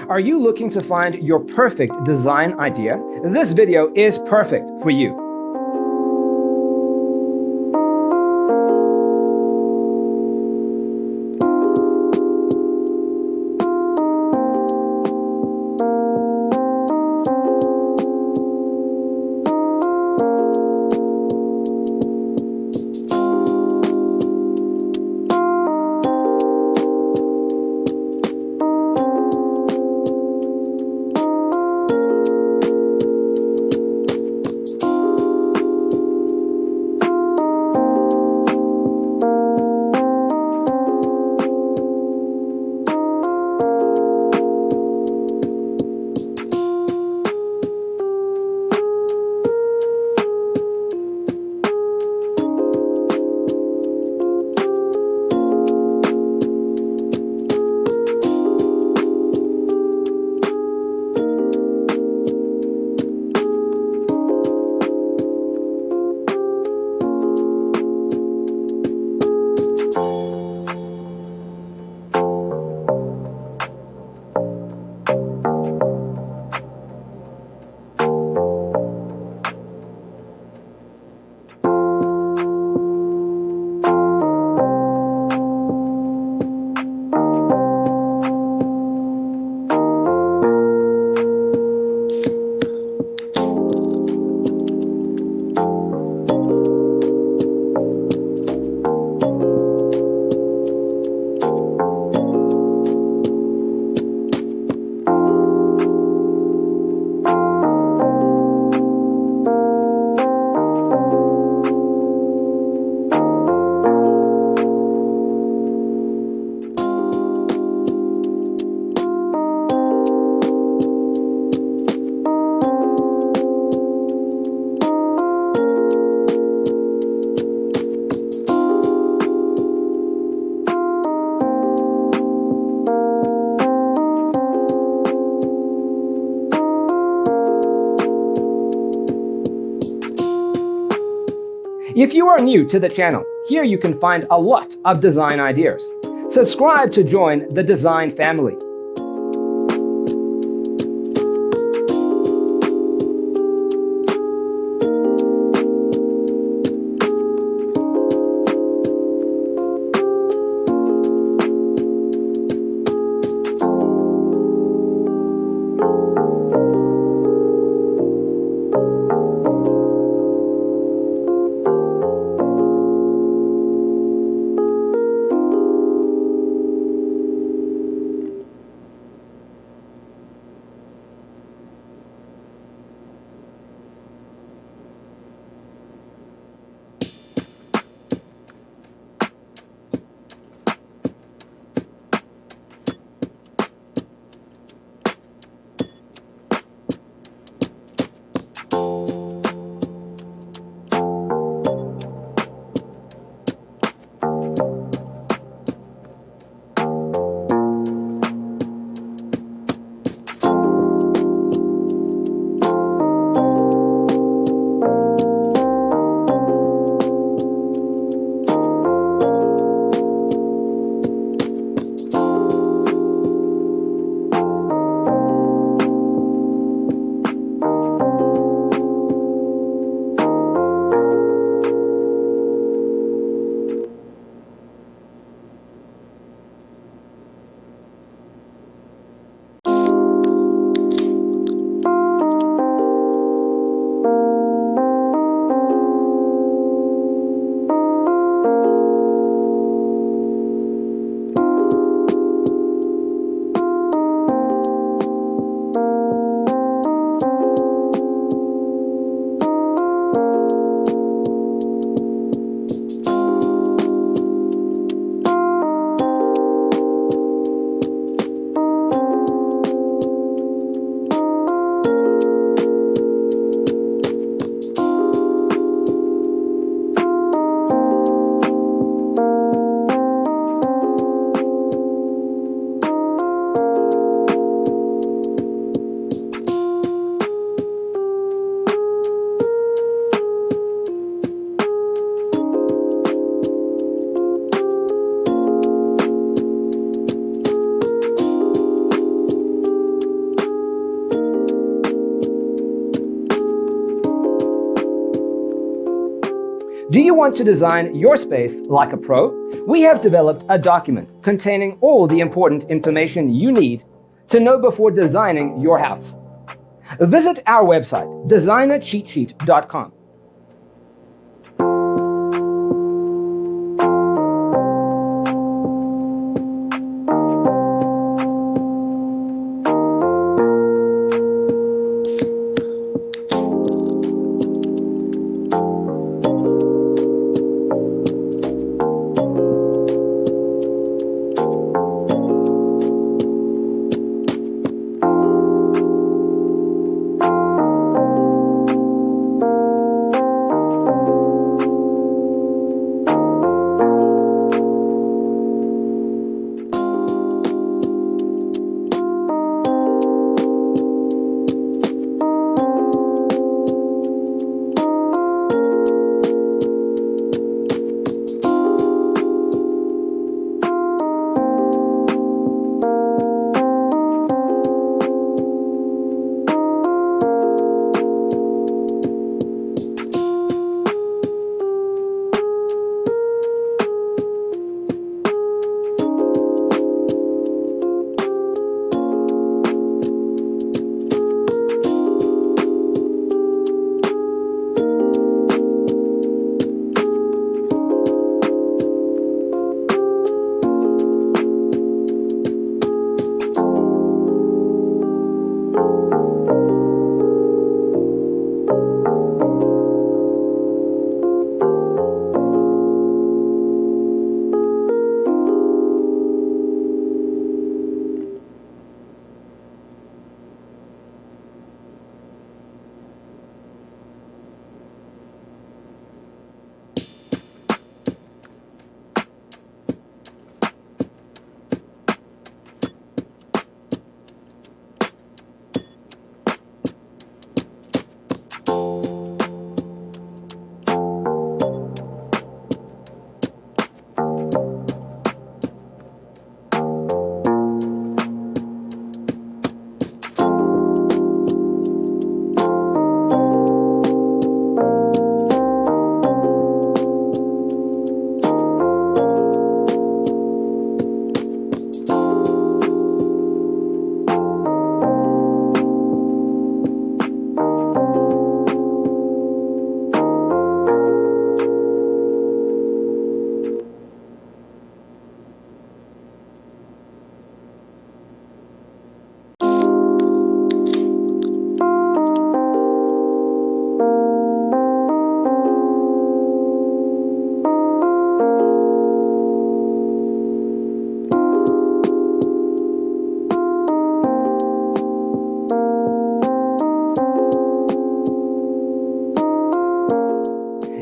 Are you looking to find your perfect design idea? This video is perfect for you. If you are new to the channel, here you can find a lot of design ideas. Subscribe to join the design family. Do you want to design your space like a pro? We have developed a document containing all the important information you need to know before designing your house. Visit our website, designercheatsheet.com.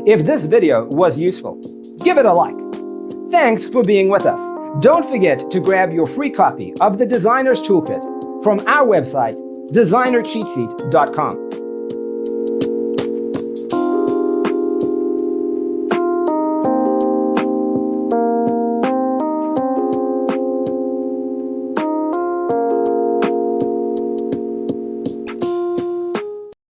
If this video was useful, give it a like. Thanks for being with us. Don't forget to grab your free copy of the Designer's Toolkit from our website, designercheatsheet.com.